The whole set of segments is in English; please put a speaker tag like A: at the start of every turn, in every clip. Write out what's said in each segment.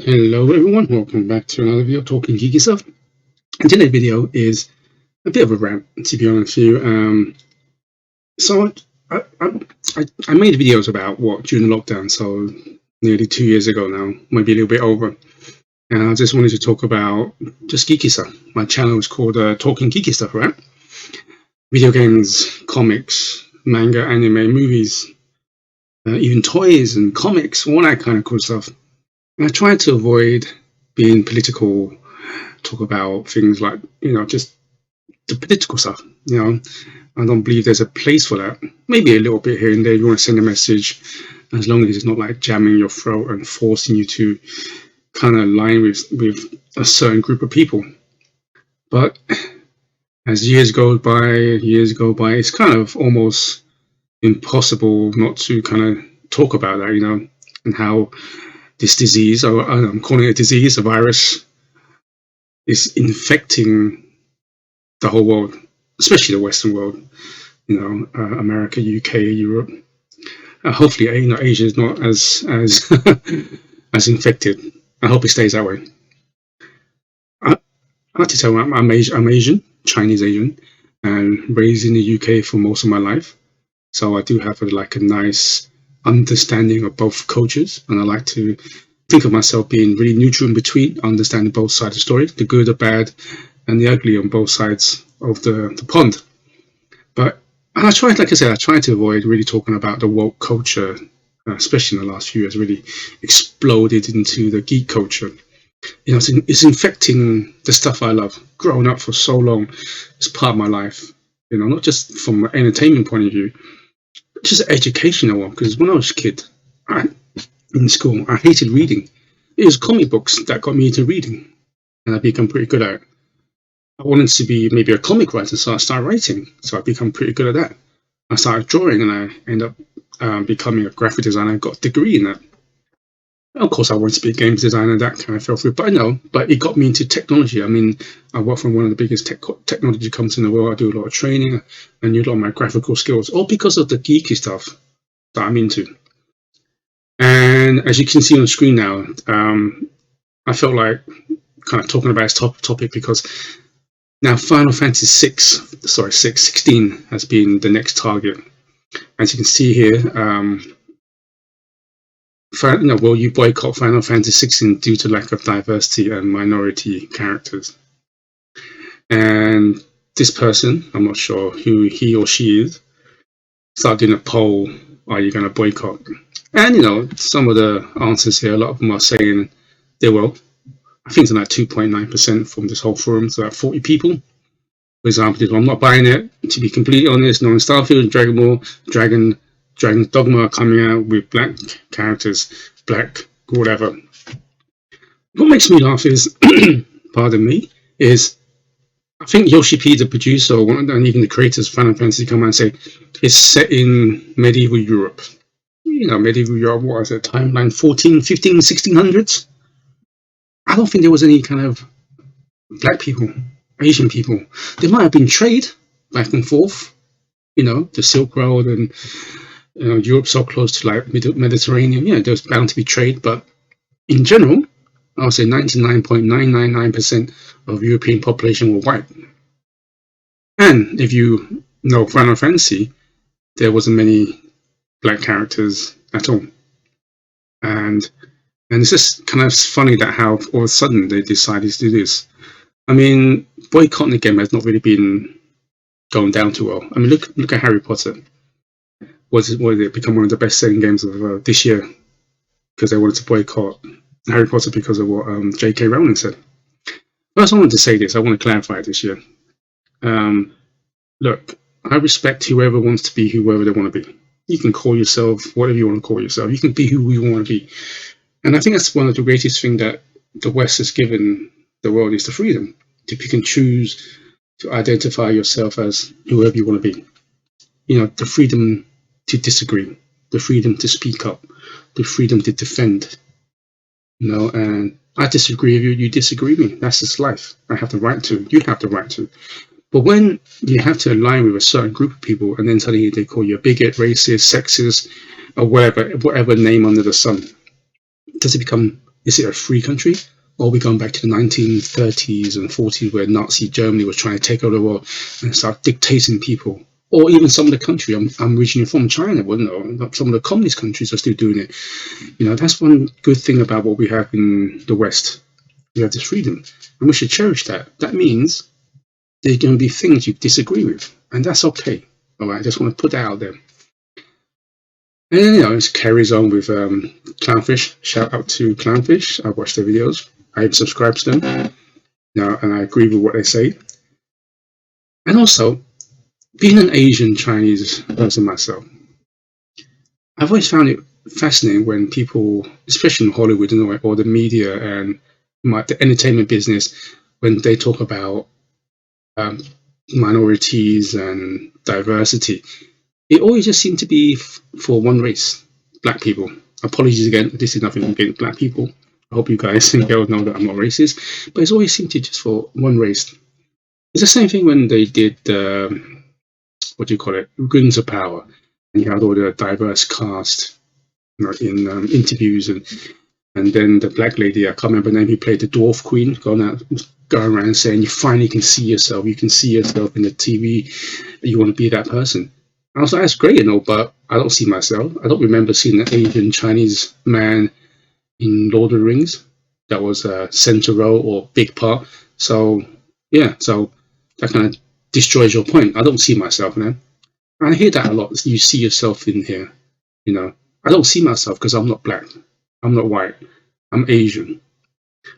A: Hello everyone, welcome back to another video talking geeky stuff. And today's video is a bit of a rant, to be honest with you. So I, I, I made videos about during the lockdown, so nearly 2 years ago now, maybe a little bit over. And I just wanted to talk about just geeky stuff. My channel is called Talking Geeky Stuff, right? Video games, comics, manga, anime, movies, even toys and comics, all that kind of cool stuff. And I try to avoid being political, talk about things like, just the political stuff. I don't believe there's a place for that. Maybe a little bit here and there, you want to send a message, as long as it's not like jamming your throat and forcing you to kind of align with a certain group of people. But as years go by, it's kind of almost impossible not to kind of talk about that, and how this disease, or I'm calling it a disease, a virus, is infecting the whole world, especially the Western world, America, UK, Europe. Hopefully, Asia is not as as infected. I hope it stays that way. I like to tell you, I'm Asian, Chinese Asian, and raised in the UK for most of my life. So I do have a nice understanding of both cultures, and I like to think of myself being really neutral in between, understanding both sides of the story, the good, the bad, and the ugly on both sides of the pond. But I tried, like I said, I try to avoid really talking about the woke culture, especially in the last few years, really exploded into the geek culture. It's infecting the stuff I love. Growing up for so long, it's part of my life. Not just from an entertainment point of view, but just educational one. Because when I was a kid, in school, I hated reading. It was comic books that got me into reading, and I become pretty good at it. I wanted to be maybe a comic writer, so I started writing. So I become pretty good at that. I started drawing, and I ended up becoming a graphic designer. I got a degree in that. Of course, I wanted to be a games designer. That kind of fell through, but it got me into technology. I mean, I work for one of the biggest technology companies in the world. I do a lot of training. I knew a lot of my graphical skills, all because of the geeky stuff that I'm into. And as you can see on the screen now, I felt like kind of talking about this topic because now Final Fantasy 16 has been the next target. As you can see here, will you boycott Final Fantasy 16 due to lack of diversity and minority characters? And this person, I'm not sure who he or she is, started doing a poll, are you going to boycott? And, some of the answers here, a lot of them are saying they will. I think it's like 2.9% from this whole forum, so about 40 people. For example, I'm not buying it. To be completely honest, no Starfield, Dragon Ball, Dragon's Dogma are coming out with black characters, black whatever. What makes me laugh is, pardon me, is I think Yoshi P, the producer, and even the creators of Final Fantasy come out and say it's set in medieval Europe. Medieval Europe, what is it, timeline 14, 15, 1600s? I don't think there was any kind of black people, Asian people. There might have been trade back and forth, the Silk Road and Europe so close to like Mediterranean. There's bound to be trade, but in general, I would say 99.999% of European population were white. And if you know Final Fantasy, there wasn't many black characters at all. And it's just kind of funny that how all of a sudden they decided to do this. I mean, boycotting the game has not really been going down too well. I mean, look at Harry Potter. Was it become one of the best-selling games of this year because they wanted to boycott Harry Potter because of what J.K. Rowling said. First, I wanted to say this. I want to clarify it this year. Look, I respect whoever wants to be whoever they want to be. You can call yourself whatever you want to call yourself. You can be who you want to be. And I think that's one of the greatest things that the West has given the world is the freedom to pick and choose to identify yourself as whoever you want to be. The freedom to disagree, the freedom to speak up, the freedom to defend. And I disagree with you, you disagree with me. That's just life. I have the right to, you have the right to. But when you have to align with a certain group of people and then suddenly they call you a bigot, racist, sexist, or whatever name under the sun, does it become Is it a free country? Or are we going back to the 1930s and 40s where Nazi Germany was trying to take over the world and start dictating people? Or even some of the country I'm originally from, China, well, no, some of the communist countries are still doing it. That's one good thing about what we have in the West. We have this freedom, and we should cherish that. That means there's going to be things you disagree with, and that's okay. All right, I just want to put that out there. And then, it carries on with Clownfish. Shout out to Clownfish. I watch their videos. I subscribe to them. And I agree with what they say. And also, being an Asian Chinese person myself, I've always found it fascinating when people, especially in Hollywood or the media and the entertainment business, when they talk about minorities and diversity, it always just seemed to be for one race, black people. Apologies again, this is nothing against black people. I hope you guys and girls know that I'm not racist, but it's always seemed to just for one race. It's the same thing when they did, what do you call it, Rings of Power, and you had all the diverse cast in interviews, and then the black lady, I can't remember the name, who played the Dwarf Queen, going around saying you finally can see yourself, in the TV, you want to be that person. I was like, that's great but I don't see myself. I don't remember seeing an Asian Chinese man in Lord of the Rings that was a center role or big part. So that kind of destroys your point. I don't see myself, man. And I hear that a lot. You see yourself in here, I don't see myself because I'm not black, I'm not white, I'm Asian.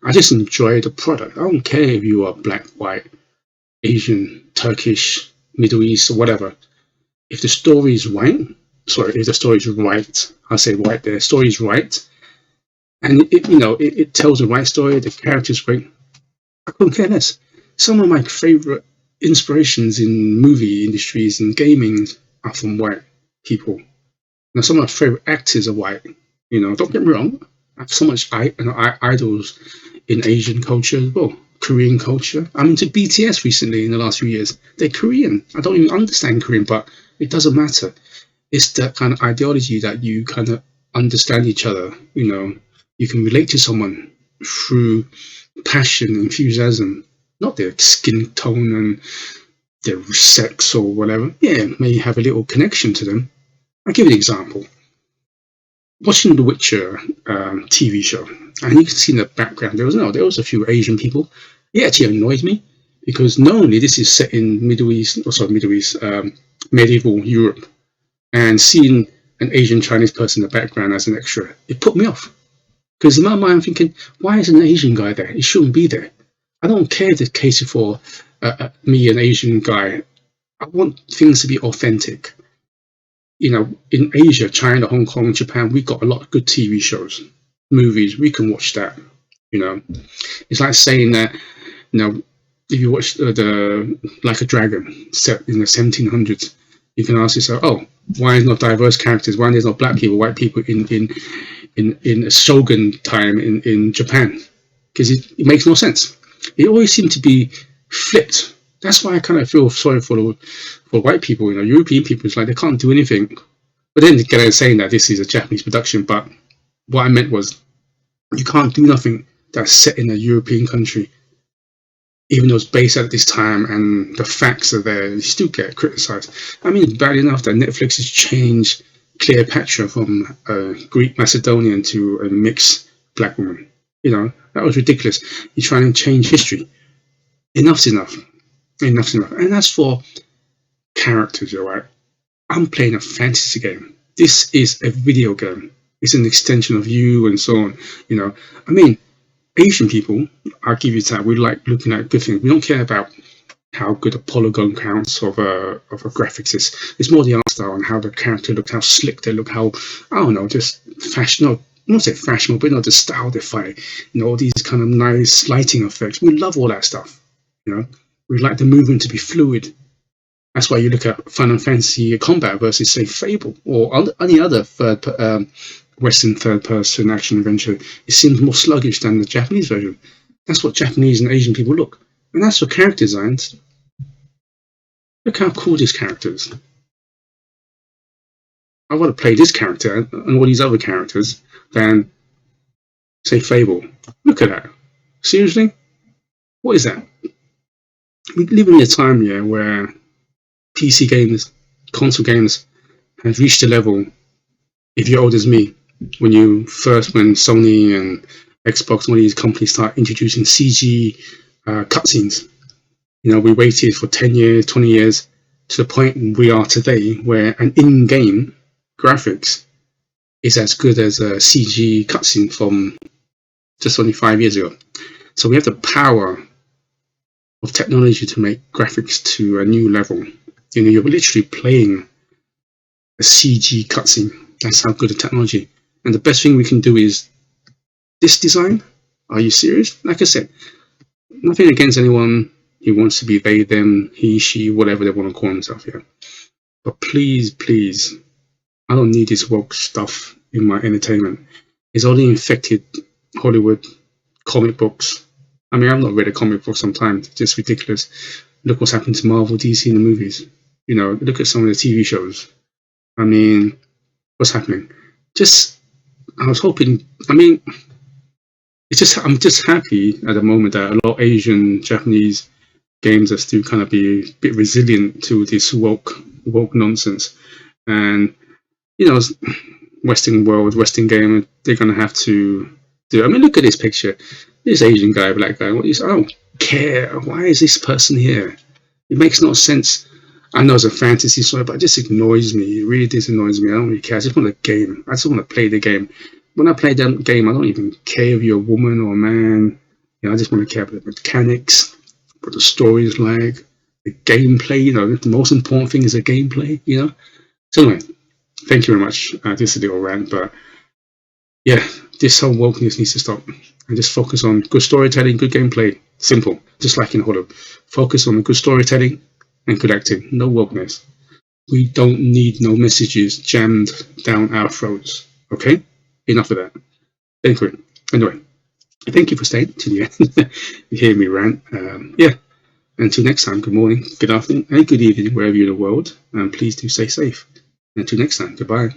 A: I just enjoy the product. I don't care if you are black, white, Asian, Turkish, Middle East, or whatever. If the story is if the story is right, I say white there, story is right, and it tells the right story, the character's great, I couldn't care less. Some of my favorite inspirations in movie industries and gaming are from white people. Some of my favorite actors are white. Don't get me wrong, I have so much idols in Asian culture as well, Korean culture. I'm into BTS recently in the last few years. They're Korean. I don't even understand Korean, but it doesn't matter. It's that kind of ideology that you kind of understand each other. You can relate to someone through passion, enthusiasm, not their skin tone and their sex or whatever. Yeah, may have a little connection to them. I'll give you an example. Watching the Witcher TV show, and you can see in the background there was a few Asian people. It actually annoys me because not only this is set in medieval Europe, and seeing an Asian Chinese person in the background as an extra, it put me off. Because in my mind, I'm thinking, why is an Asian guy there? It shouldn't be there. I don't care the case for me, an Asian guy. I want things to be authentic. In Asia, China, Hong Kong, Japan, we've got a lot of good TV shows, movies. We can watch that. It's like saying that, if you watch the Like a Dragon set in the 1700s, you can ask yourself, oh, why is not diverse characters? Why there's not black people, white people in a shogun time in Japan? Because it makes no sense. It always seemed to be flipped. That's why I kind of feel sorry for white people. European people. It's like they can't do anything. But then again, saying that this is a Japanese production, but what I meant was you can't do nothing that's set in a European country, even though it's based at this time and the facts are there. You still get criticized. I mean, it's bad enough that Netflix has changed Cleopatra from a Greek Macedonian to a mixed black woman. That was ridiculous. You're trying to change history. Enough's enough. Enough's enough. And as for characters, all right, I'm playing a fantasy game. This is a video game. It's an extension of you and so on. I mean, Asian people, I'll give you that. We like looking at good things. We don't care about how good a polygon counts of a graphics is. It's more the art style and how the character looks, how slick they look, how, I don't know, just fashion. No, not say fashionable, but the style they fight. All these kind of nice lighting effects. We love all that stuff. We like the movement to be fluid. That's why you look at Final Fantasy Combat versus, say, Fable or any other Western third-person action adventure. It seems more sluggish than the Japanese version. That's what Japanese and Asian people look. And that's for character designs. Look how cool this character is. I want to play this character and all these other characters than Say Fable. Look at that. Seriously? What is that? We live in a time, yeah, where PC games, console games have reached a level, if you're old as me, when Sony and Xbox and all these companies start introducing CG cutscenes. We waited for 10 years, 20 years to the point we are today where an in-game graphics is as good as a CG cutscene from just only 5 years ago. So we have the power of technology to make graphics to a new level. You're literally playing a CG cutscene. That's how good the technology. And the best thing we can do is this design. Are you serious? Like I said, nothing against anyone who wants to be they, them, he, she, whatever they want to call themselves here. But please, please, I don't need this woke stuff in my entertainment. It's only infected Hollywood comic books. I mean, I've not read a comic book sometimes. It's just ridiculous. Look what's happened to Marvel, DC in the movies. Look at some of the TV shows. I mean, what's happening? I was hoping, I'm just happy at the moment that a lot of Asian, Japanese games are still kind of be a bit resilient to this woke nonsense. And, Western world, Western game, they're going to have to do. I mean, look at this picture. This Asian guy, black guy, I don't care. Why is this person here? It makes no sense. I know it's a fantasy story, but it just annoys me. It really annoys me. I don't really care. I just want a game. I just want to play the game. When I play that game, I don't even care if you're a woman or a man. I just want to care about the mechanics, what the story is like, the gameplay. The most important thing is the gameplay. So anyway, thank you very much. This is a little rant, but yeah, this whole wokeness needs to stop. And just focus on good storytelling, good gameplay. Simple, just like in Hollywood. Focus on the good storytelling and good acting. No wokeness. We don't need no messages jammed down our throats. Okay? Enough of that. Anyway, thank you for staying to the end. You hear me rant. Yeah. Until next time, good morning, good afternoon, and good evening, wherever you're in the world. And please do stay safe. Until next time, goodbye.